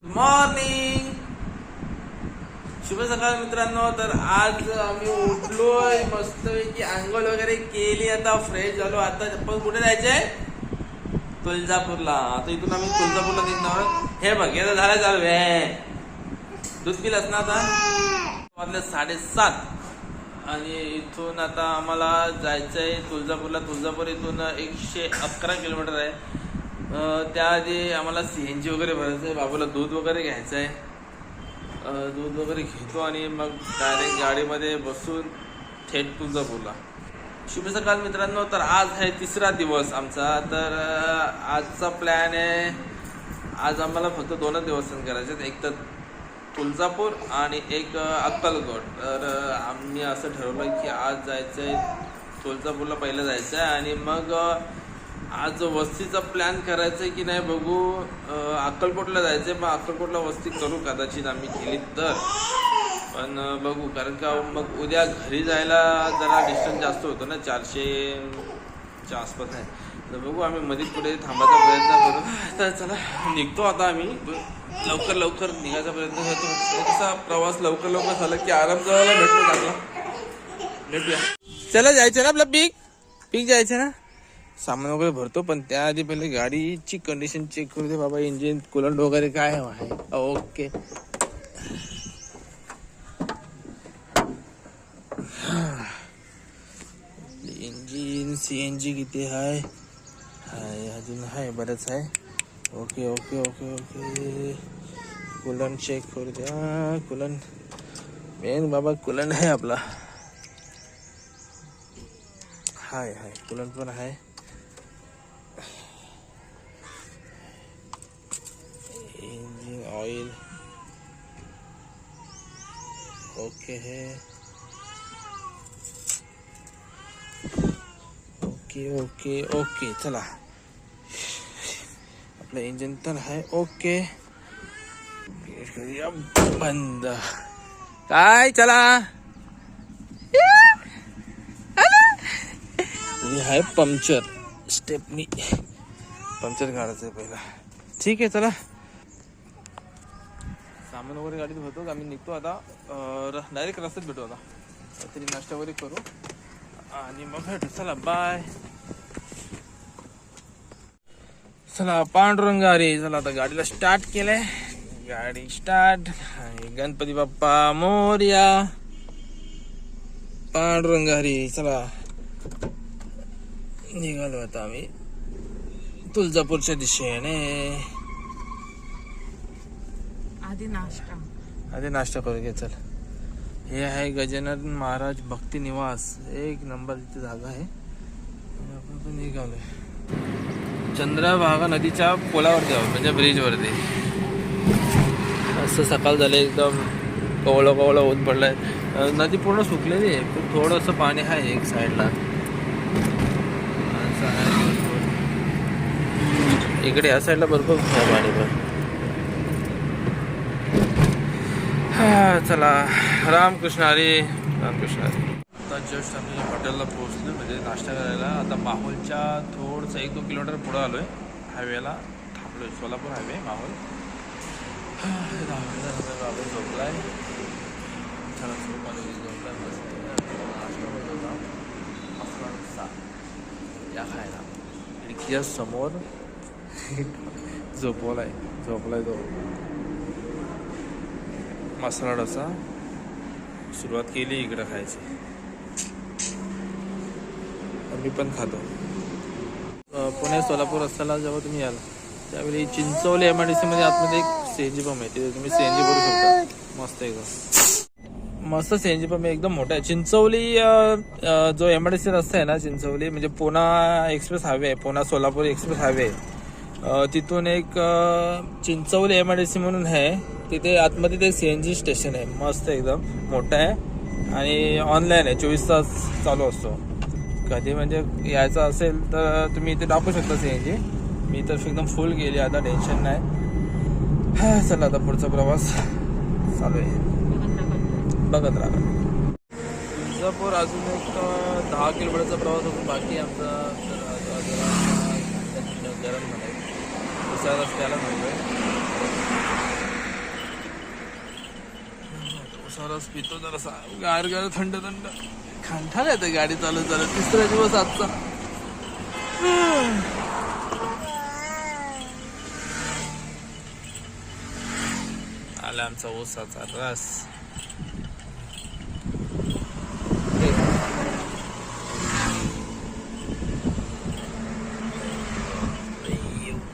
Morning, शुभ सकाळ मित्रांनो. तर आज आम्ही उठलोय मस्तपैकी, आंघोळ वगैरे केली, आता फ्रेश झालो. आता आपण कुठे जायचंय? तुळजापूरला. आता इथून आम्ही तुळजापूरला निघणार आहोत. हे बघ, याचा झाला चालू आहे. दूध पिलंस ना? आता वाजले 7:30 आणि इथून आता आम्हाला जायचंय तुळजापूरला. तुळजापूर इथून 111 किलोमीटर आहे. त्याआधी आम्हाला CNG वगैरे भरायचं आहे, बाबूला दूध वगैरे घ्यायचं आहे. दूध वगैरे घेतो आणि मग डायरेक्ट गाडीमध्ये बसून थेट तुळजापूरला. शुभ सकाळ मित्रांनो. तर आज आहे तिसरा दिवस आमचा. तर आजचा प्लॅन आहे, आज आम्हाला फक्त 2 देवस्थान करायचे आहेत, एक तर तुळजापूर आणि एक अक्कलकोट. तर आम्ही असं ठरवलं की आज जायचं आहे तुळजापूरला, पहिलं जायचं आहे आणि मग आज वस्तीचा प्लॅन करायचा आहे की नाही बघू. अक्कलकोटला जायचं आहे, मग अक्कलकोटला वस्ती करू कदाचित आम्ही केली तर, पण बघू. कारण का मग उद्या घरी जायला जरा डिस्टन्स जास्त होतो ना, 400च्या आसपास आहे. तर बघू, आम्ही मध्ये पुढे थांबायचा प्रयत्न करू. तर चला निघतो आता आम्ही. लवकर निघायचा प्रयत्न करतो. कसा प्रवास लवकर झाला की आराम करायला भेटतो चांगला. भेटूया. चला, जायचं ना आपलं पीक जायचं ना. सामान वगैरे भरतो, पण त्याआधी पहिले गाडीची कंडिशन चेक करू दे बाबा. इंजिन कुलंट वगैरे काय आहे. ओके. इंजिन CNG किती आहे? अजून आहे, बरंच आहे. Okay okay okay okay. Coolant check करू द्या. कुलंट मेन बाबा, कुलंट आहे आपला. हाय कुलंट पण आहे. इंजिन ऑइल ओके है. Okay okay okay. चला, आपलं इंजिन तर आहे ओके. बंद. काय चला आहे पंक्चर. स्टेपनी पंक्चर काढायचं आहे पहिला. ठीक आहे, चला. सामान वगैरे गाडीत भरतो, आम्ही निघतो आता. डायरेक्ट रस्त्यात भेटू. आता काहीतरी नाश्ता वगैरे करू आणि मग भेटू. चला, बाय. चला, पांडुरंगारी. चला, आता गाडीला स्टार्ट केलंय. गाडी स्टार्ट. गणपती बाप्पा मोरया. पांडुरंगारी. चला, निघालो आता आम्ही तुळजापूरच्या दिशेने. आधी नाश्ता करू घे. चल, हे आहे गजानन महाराज भक्ती निवास. एक नंबर इथे जागा आहे. आपण पण निघालोय चंद्रभागा नदीच्या पुलावरती आहोत, म्हणजे ब्रिजवरती. असं सकाळ झालं, एकदम कवळं ऊन पडलंय. नदी पूर्ण सुकलेली आहे, पण थोडंसं पाणी आहे एक साईडला. इकडे या साईडला भरपूर पाणी पण. चला, रामकृष्ण हरी. आता जस्ट आम्ही हॉटेलला पोहोचलो, म्हणजे नाश्ता करायला. आता माहोलच्या थोडंसं 1-2 किलोमीटर पुढं आलो आहे. हायवेला थांबलो आहे, सोलापूर हायवे माहोल. बाबा झोपला आहे. चला, झोपला नाश्ता या खायला. खिडकीच्या समोर झोपलाय तो. मसाला डोसा सुरुवात केली इकडं खायची. मी पण खातो. पुणे सोलापूर रस्त्याला जेव्हा तुम्ही याल त्यावेळी चिंचवली MIDC मध्ये आतमध्ये एक CNG पंप आहे. तिथे तुम्ही CNG भरू शकता. मस्त एकदम मस्त CNG पंप आहे, एकदम मोठा आहे. चिंचवली जो MIDC रस्ता आहे ना, चिंचवली म्हणजे पुणा एक्सप्रेस हायवे आहे, पुणा सोलापूर एक्सप्रेस हायवे. तिथून एक चिंचवली MIDC म्हणून आहे, तिथे आतमध्ये ते CNG स्टेशन आहे. मस्त एकदम मोठं आहे आणि ऑनलाईन आहे, 24 तास चालू असतो. कधी म्हणजे यायचं असेल तर तुम्ही इथे टाकू शकता CNG. मी तर एकदम फुल गेली, आता टेन्शन नाही. चला, आता पुढचा प्रवास चालू आहे, बघत राहा. तुळजापूर अजून एक 10 किलोमीटरचा प्रवास अजून बाकी आहे आमचा. तर गरम म्हणायचं दुसऱ्या रस्त्याला मिळतोय. सरस पितो जरासा गार गार थंड थंड खांठा येते गाडी चालत चालत. तिसरा दिवस आजचा. आला आमचा ऊसाचा रस.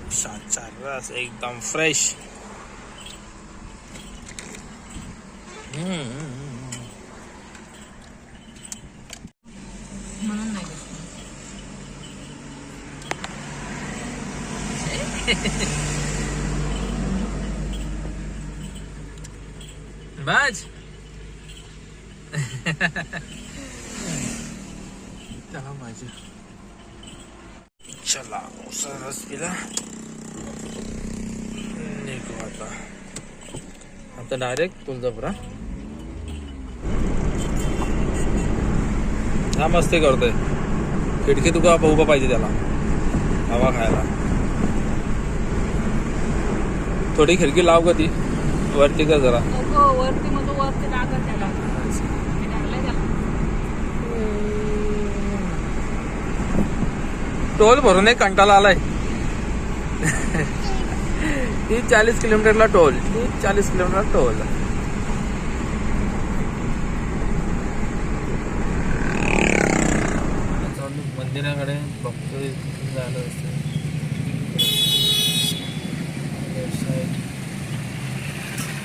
ऊसाचा रस एकदम फ्रेश. म्हणून नाही बाज चला माझ्या चला उसा रस पिला. निघू आता डायरेक्ट तुळजापुरा. हा मस्ती करतोय. खिडकी तुका उभा पाहिजे त्याला हवा खायला. थोडी खिडकी लाव का ती वरती का जरा. वरती मग वरती लागत त्याला टोल भरून एक कंटाळा आलाय. 30-40 किलोमीटरला टोल. 30-40 kilometre toll. मंदिराकडे बघतोय झालं असतं.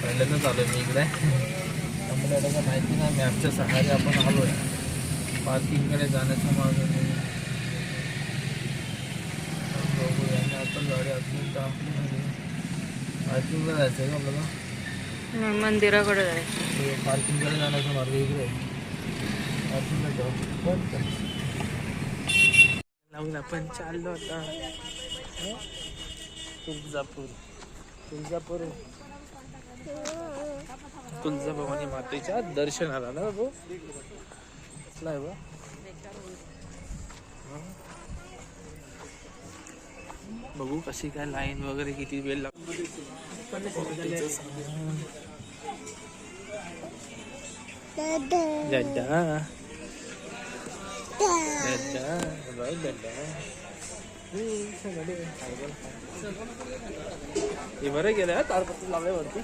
पहिल्यांदाच आलोय मी इकडे. आम्हाला एवढं काय माहिती नाही. मॅपच्या सहाय्याने आपण आलोय. पार्किंगकडे जाण्याच्या मागे आपण गाडी आतून पार्किंगला जायचं आहे का आपल्याला. मंदिराकडे जायचं. पार्किंगकडे जाण्याचा मार्ग इकडे. पार्किंगला जाऊ लावून आपण चाललो आता तुळजापूर. तुळजाभवानी मातेच्या दर्शनाला ना भाऊ. आहे बा बघू कशी काय लाईन वगैरे किती वेळ लागतो. बरं गेलं तारपत्र लावल्या वरती.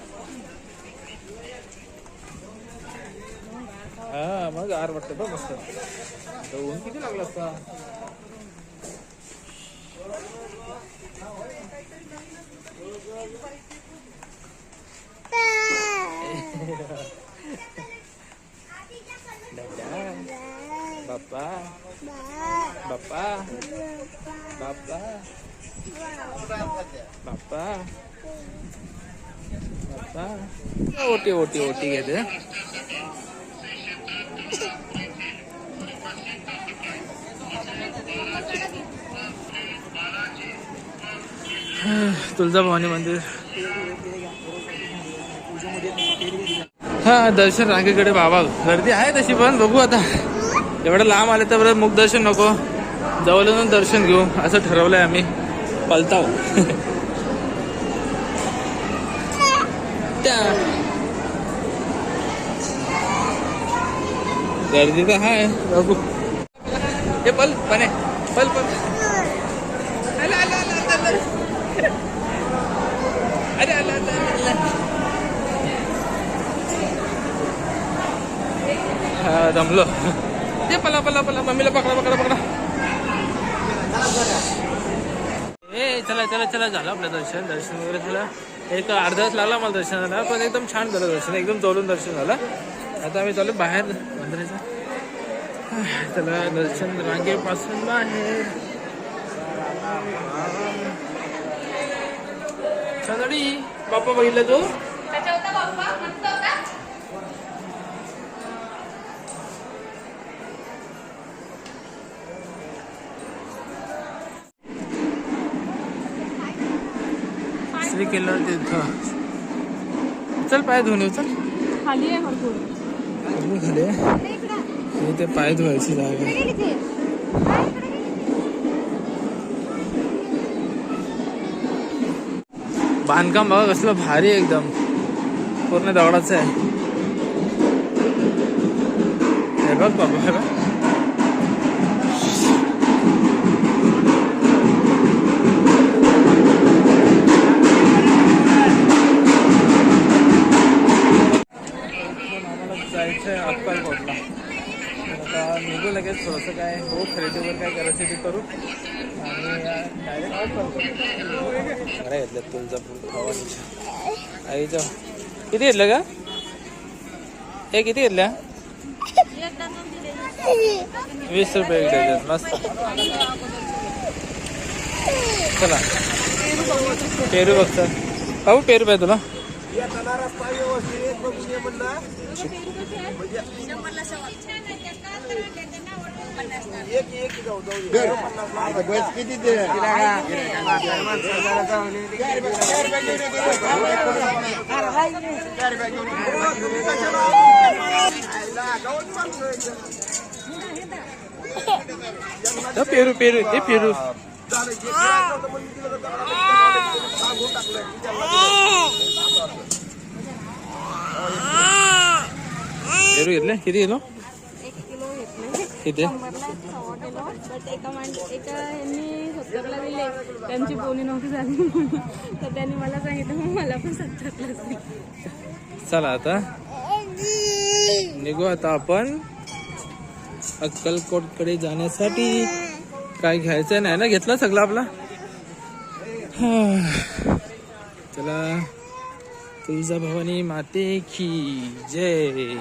हा मग गार वाटतं बघ मस्त. ऊन किती लागला असता. बाप्पा बाप्पा बाप्पा बाप्पा बाप्पा. ओटी ओटी ओटी घेते. तुळजाभवानी मंदिर. हा दर्शन रांगेकडे बाबा गर्दी आहे तशी पण बघू आता. एवढं लांब आले तर मुख दर्शन नको जवळून दर्शन घेऊ असं ठरवलंय आम्ही. पलताव गर्दी तर हाय बघू. हे पल पने पल पल. अरे हा दमलो. ते पला पला पला मम्मीला पकडा पकडा पकडा. ए चला चला चला झालं आपलं दर्शन वगैरे झालं. एक अर्धा तास लागला मला दर्शनाला पण एकदम छान झालं दर्शन. एकदम जवळून दर्शन झालं. आता आम्ही चालू बाहेर मंदिराचं. चला दर्शन रांगेपासून बाहेर. छानडी बाप्पा बघितलं तू. श्री केलं तिथं. चल पाय धुवून येऊ. चल खाली आहे भरपूर खाली आहे. ते पाय धुवायची जागा. बांधकाम बघा कसलं भारी एकदम. पूर्ण दगडाचं आहे. हे बघ बाबू हे बघ जायचं आहे अक्कलकोटला. आता निघू लगेच थोडंसं काय हो खरेदी वगैरे काय करायचं ते करू आणि डायरेक्ट अक्कलकोट घेतलं तुळजापूर भवानीच्या आईच्या. किती घेतलं का हे किती घेतल्या 20 रुपये एक डझन मस्त. चला पेरू बघता पाहू पेरू पाहिजे तुला पेरू पेरू ते पेरू पेरू घेतले किती किलो 1 किलो घेतले किती 100 किलो बट एका यांनी 70ला दिले त्यांची बोली नव्हती झाली तर त्यांनी मला सांगितलं मग मला पण 70लाच दिली. चला आता निघू आता आपण अक्कलकोटकडे जाण्यासाठी. काय घ्यायचं नाही ना घेतला सगळं आपला. चला तुळजाभवानी माते की जय.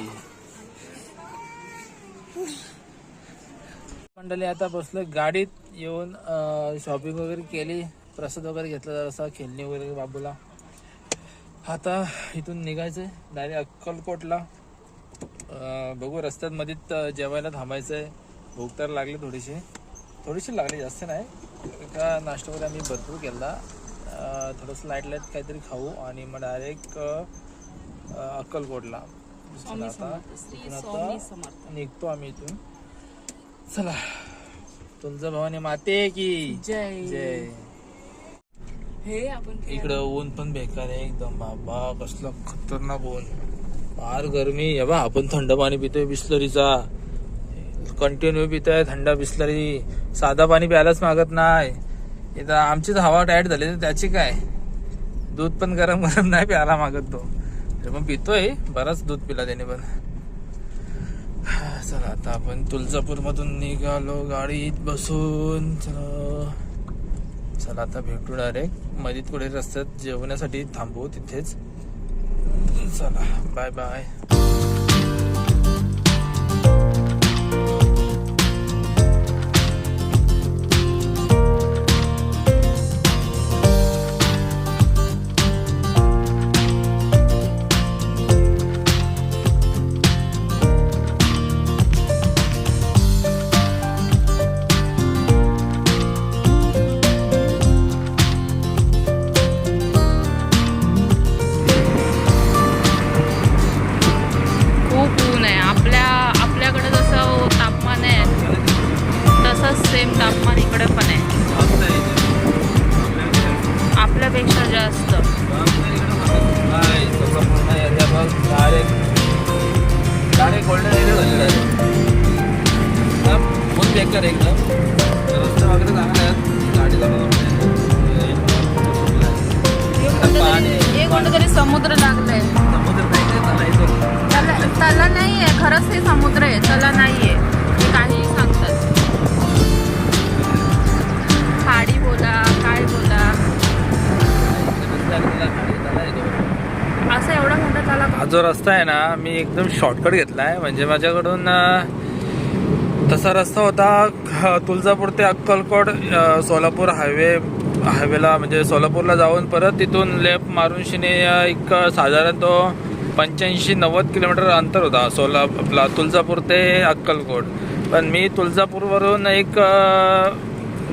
मंडळी आता बसलो गाडीत येऊन शॉपिंग वगैरे केली प्रसाद वगैरे घेतला जरासा खेळणी वगैरे बाबूला. आता इथून निघायचंय डायरेक्ट अक्कलकोटला. बघू रस्त्यात मध्येच जेवायला थांबायचं आहे. भूक तर लागली थोडीशी लागली जास्त नाही. का नाश्ता वगैरे आम्ही भरपूर केला. थोडंसं लाईट काहीतरी खाऊ आणि मग डायरेक्ट अक्कलकोटला. आता निघतो आम्ही इथून. चला तुळजाभवानी माते की जय जय. हे आपण इकडं ऊन पण बेकार आहे एकदम बाबा कसलं खतरनाक ऊन फार गरमी. हे बा आपण थंड पाणी पितोय बिस्लरीचा कंटिन्यू पितोय थंड बिस्लरी. साधा पाणी प्यायलाच मागत नाही. इथं आमचीच हवा टाईट झाली तर त्याची काय. दूध पण गरम गरम नाही प्यायला मागत तो तरी पण पितोय. बराच दूध पिला त्याने पण. चला आता आपण तुळजापूर मधून निघालो गाडीत बसून. चला आता भेटू डायरेक्ट मधीत कुठे रस्त्यात जेवण्यासाठी थांबू तिथेच. चला बाय बाय. सेम तापमान इकडे पण आहे आपल्यापेक्षा जास्त. गोल्डन एरिया झालेला आहे बहुत बेकार एकदम. रस्ता वगैरे चांगला आहे गाडी हे कोणतरी समुद्र लागलाय. तला नाहीये खरंच हे समुद्र आहे तला नाहीये हे काही सांगतात. खाडी बोला काय बोला असं एवढा मोठा तला. हा जो रस्ता आहे ना मी एकदम शॉर्टकट घेतलाय म्हणजे माझ्याकडून तसा रस्ता होता तुळजापूर ते अक्कलकोट सोलापूर हायवेला म्हणजे सोलापूरला जाऊन परत तिथून लेफ्ट मारून शिने एक साधारण तो 85-90 किलोमीटर अंतर होता आपला तुळजापूर ते अक्कलकोट. पण मी तुळजापूरवरून एक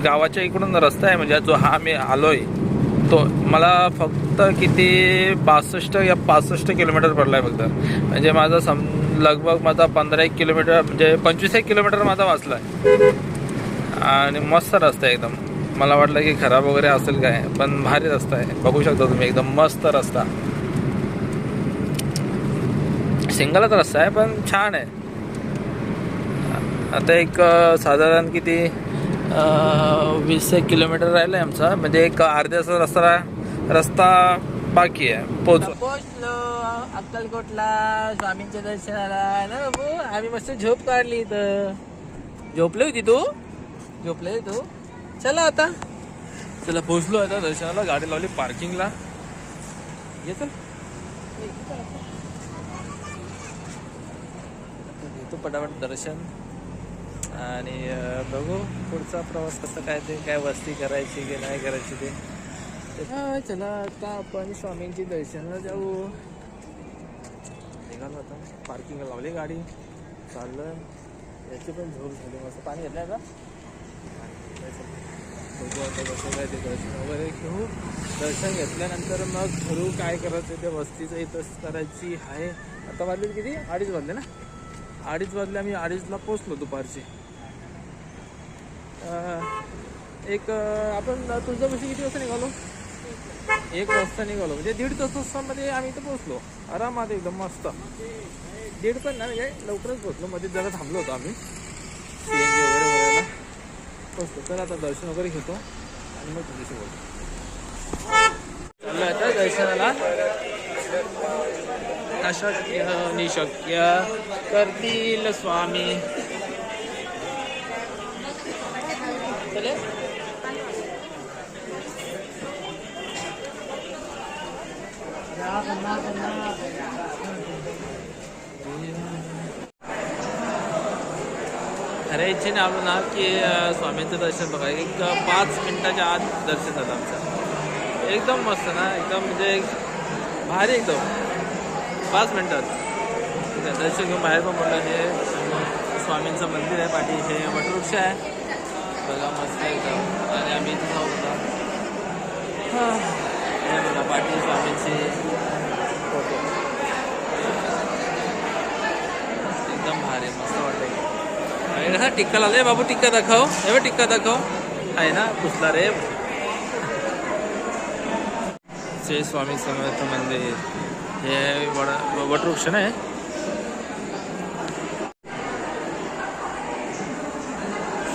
गावाच्या इकडून रस्ता आहे म्हणजे जो हा मी आलोय तो मला फक्त किती 62 या 65 किलोमीटर पडला आहे फक्त. म्हणजे माझा लगभग माझा 15 किलोमीटर म्हणजे 25 किलोमीटर माझा वाचला आहे. आणि मस्त रस्ता आहे एकदम. मला वाटलं की खराब वगैरे असेल काय पण भारी रस्ता आहे. बघू शकता तुम्ही एकदम मस्त रस्ता. सिंगलच रस्ता आहे पण छान आहे. आता एक साधारण किती 20 किलोमीटर राहिलं आहे आमचा, म्हणजे एक अर्ध्याचा रस्ता बाकी आहे. पोचलो अक्कलकोटला स्वामींच्या दर्शनाला ना बाबू. आम्ही मस्त झोप काढली इथं. झोपली होती तू? झोपले तू? चला आता, चला पोचलो आता दर्शनाला. गाडी लावली पार्किंगला. ये चल, घेतो पटापट दर्शन आणि बघू पुढचा प्रवास कसा काय ते, काय वस्ती करायची की नाही करायची ते. चला आता आपण स्वामींची दर्शनाला जाऊ. निघालो आता, पार्किंगला लावली गाडी, चाललं. याची पण झोप झाली. मस्त पाणी घेतलं का? बघू आता कसं काय ते दर्शन वगैरे घेऊ. दर्शन घेतल्यानंतर मग ठरवू काय करायचं. ते वस्तीचं इथंच करायची आहे. आता वाजले किती? 2:30 वाजले ना. 2:30 वाजले. आम्ही 2:30ला पोचलो दुपारचे. आपण तुळजाभवानी किती वाजता निघालो? 1 वाजता निघालो, म्हणजे 1.5 तासामध्ये आम्ही इथं पोचलो आरामात, एकदम मस्त. 1.5 पण ना, म्हणजे लवकरच पोचलो. मध्ये जरा थांबलो होतो आम्ही CNG वगैरे भरायला. पोचलो. तर आता दर्शन वगैरे घेतो आणि मग तुझ्याशी बोलतो. चाललो आता दर्शनाला. अशक्य निशक्य करतील स्वामी. खऱ्या इच्छेने आलो ना की स्वामींचं दर्शन बघा. एक 5 मिनिटाच्या आत दर्शन झालं आमचं. एकदम मस्त ना, एकदम म्हणजे भारी, एकदम 5 मिनिटात दर्शन घेऊन बाहेर पण पडलं. हे स्वामींचं मंदिर आहे पाठी, हे वटवृक्ष आहे बघा, मस्त एकदम. आणि आम्ही इथे जाऊ होता. हे बघा पाठी स्वामींचे फोटो, एकदम भारी, मस्त वाटतं. आणि कसा टिक्का लावला बाबू, टिक्का दाखव. हे टिक्का दाखव, आहे ना पुसला रे. श्री स्वामी समर्थ मंदिर, हे वटवृक्ष नाही.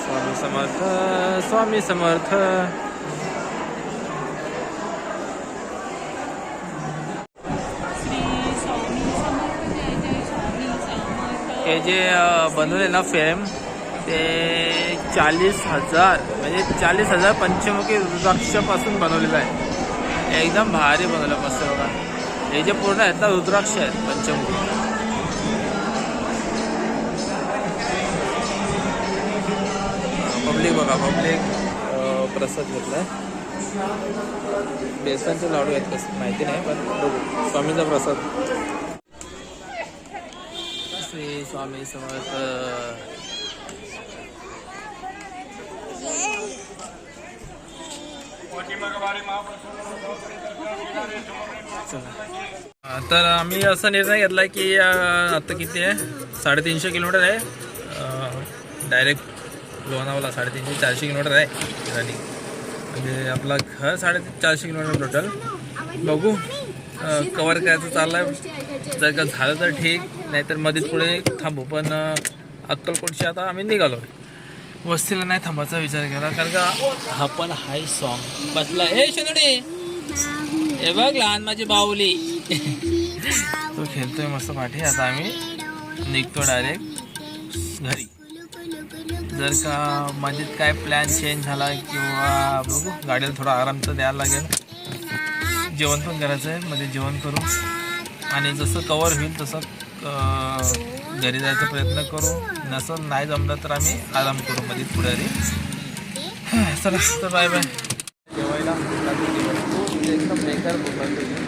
स्वामी समर्थ, स्वामी समर्थ. हे जे बनवले ना फ्रेम, ते 40,000 म्हणजे 40,000 पंचमुखी रुद्राक्षापासून बनवलेलं आहे. एकदम भारी बनवलं, मस्त बघा. हे जे पूर्ण आहेत ना रुद्राक्ष आहेत पंचमुखी. पब्लिक बघा, पब्लिक प्रसाद घेतलाय. बेसनचे लाडू आहेत कसं माहिती नाही, पण बघू. स्वामींचा प्रसाद. श्री स्वामी समर्थ. तर आम्ही असा निर्णय घेतला की आता किती आहे, 350 किलोमीटर आहे डायरेक्ट लोणावळा. 350-400 किलोमीटर आहे रनिंग, म्हणजे आपला घर 450 किलोमीटर टोटल. बघू कवर करायचं चाललं आहे. जर का झालं तर ठीक, नाहीतर मध्येच पुढे थांबू. पण अक्कलकोटशी आता आम्ही निघालो. वस्तीला नाही थांबायचा विचार केला, कारण का हा पण हाय सॉन्ग बसला. हे शेंदुडे, हे बघ लहान माझी बाहुली. तो खेळतोय मस्त पाठी. आता आम्ही निघतो डायरेक्ट घरी. जर का मध्येच काय प्लॅन चेंज झाला किंवा बघू, गाडीला थोडा आराम तर द्यायला लागेल. जेवण पण करायचं आहे, मध्ये जेवण करू. आणि जसं कवर होईल तसं घरी जायचा प्रयत्न करू. नसं नाही जमलं तर आम्ही आराम करू मध्ये पुढे. चला तर बाय बाय. जेवायला एकदम बेकार बोलतो.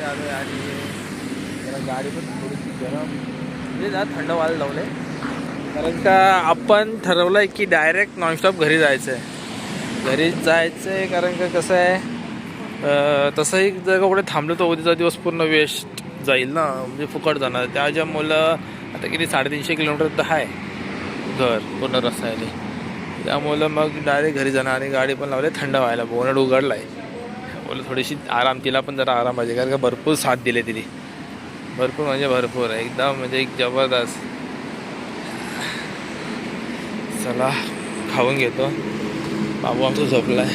आलो आणि जरा गाडी पण थोडीशी गरम, म्हणजे जरा थंड व्हायला लावले. कारण का आपण ठरवलं आहे की डायरेक्ट नॉनस्टॉप घरी जायचं आहे. घरीच जायचं आहे, कारण का कसं आहे, तसंही जर का कुठे थांबलो तर उद्याचा दिवस पूर्ण वेस्ट जाईल ना, म्हणजे फुकट जाणार. त्याच्यामुळं आता किती 350 किलोमीटर तर आहे घर पूर्ण रस्त्याने. त्यामुळं मग डायरेक्ट घरी जाणार आणि गाडी पण लावली थंड व्हायला. बोनट उघडला आहे बोल थोडीशी आराम, तिला पण जरा आराम पाहिजे कारण का भरपूर साथ दिले तिने, भरपूर म्हणजे भरपूर एकदम म्हणजे एक जबरदस्त. चला खाऊन घेतो. बाबू आमचा झोपलाय.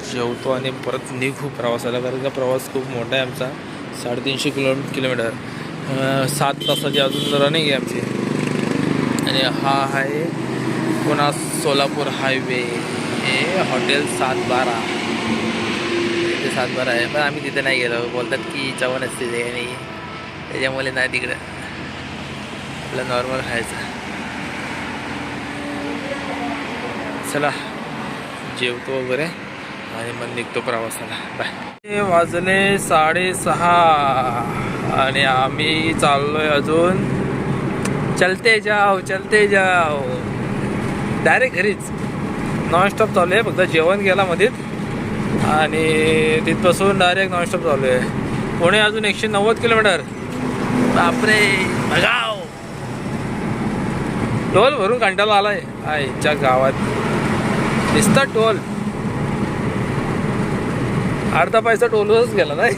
जेवतो आणि परत निघू प्रवासाला कारण का प्रवास खूप मोठा आहे आमचा, 350 किलोमीटर, 7 तासाची अजून रनिंग आहे आमची. आणि हा आहे पुन्हा सोलापूर हायवे, हे हॉटेल 712, तिथे 712 आहे पण आम्ही तिथे नाही गेलो. बोलतात की चव नसते ते आणि त्याच्यामुळे नाही तिकडं, आपलं नॉर्मल खायचं. चला जेवतो वगैरे आणि मग निघतो प्रवासाला. बाय. वाजले 6:30 आणि आम्ही चाललोय अजून. चलते जाओ डायरेक्ट घरीच. नॉनस्टॉप चालू आहे, फक्त जेवण गेला मध्ये आणि तिथपासून डायरेक्ट नॉनस्टॉप चालू आहे. पुणे अजून 190 किलोमीटर. बापरे बघाव, टोल भरून कंटाळा आलाय. आईच्या गावात नुसता टोल, अर्धा पैसा टोलवरच गेला नाही.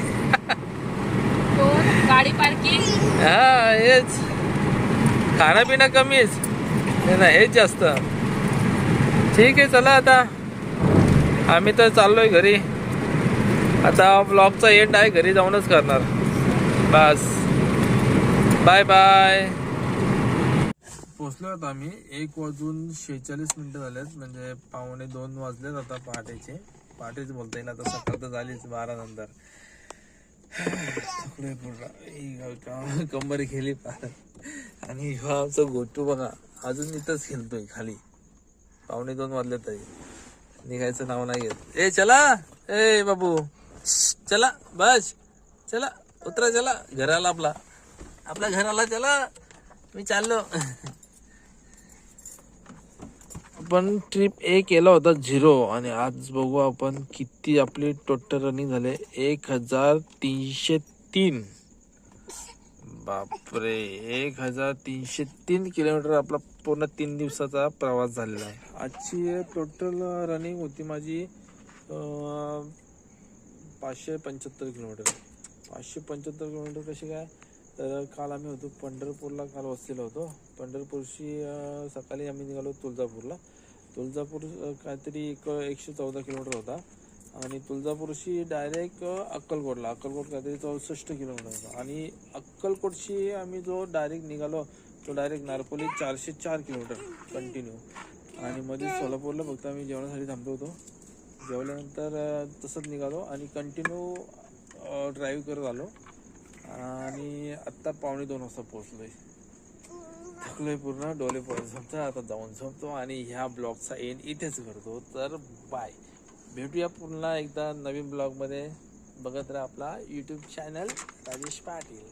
गाडी पार्किंग, हा हेच, खाणं कमीच ना, हेच जास्त. ठीक आहे चला आता आम्ही तर चाललोय घरी. आता ब्लॉगचा एंड आहे, घरी जाऊनच करणार. बस बाय बाय. पोचलो आता आम्ही. 1:46 झालेत, म्हणजे 1:45 वाजलेत आता पहाटेच बोलता येईल आता, सकाळ तर झालीच 12 नंतर. पूर्ण कंबर गेली पार. आणि हा आमचा गोटू बघा अजून इथंच खेळतोय खाली. 1:45 वाजले तरी निघायचं नाव नाही घेत. ए चला, ए बाबू चला, बस चला, उतरा, चला घराला, आपल्या घराला चला, मी चाललो. आपण ट्रिप ए केला होता 0 आणि आज बघू आपण किती आपली टोटल रनिंग झाले. 1303. बापरे 1303 किलोमीटर आपला पूर्ण 3 दिवसाचा प्रवास झालेला आहे. आजची टोटल रनिंग होती माझी 575 किलोमीटर. 575 किलोमीटर कशी काय, तर काल आम्ही होतो पंढरपूरला, काल वसलेलो होतो. पंढरपूरशी सकाळी आम्ही निघालो तुळजापूर काहीतरी 114 किलोमीटर होता. आणि तुळजापूरशी डायरेक्ट अक्कलकोट काहीतरी 64 किलोमीटर होता. आणि अक्कलकोटशी आम्ही जो डायरेक्ट निघालो तो डायरेक्ट नारपोली 404 किलोमीटर कंटिन्यू. आणि मध्ये सोलापूरला फक्त आम्ही जेवणासाठी थांबलो होतो. जेवल्यानंतर तसंच निघालो आणि कंटिन्यू ड्राईव्ह करत आलो. आणि आत्ता 1:45 वाजता पोहोचलोय. थकलोय पूर्ण, डोले पोळत झोपतो. आता जाऊन झोपतो आणि ह्या ब्लॉगचा एंड इथेच करतो. तर बाय, भेटूया पुन्हा एकदा नवीन ब्लॉगमध्ये. बघत राहा आपला यूट्यूब चॅनल राजेश पाटील.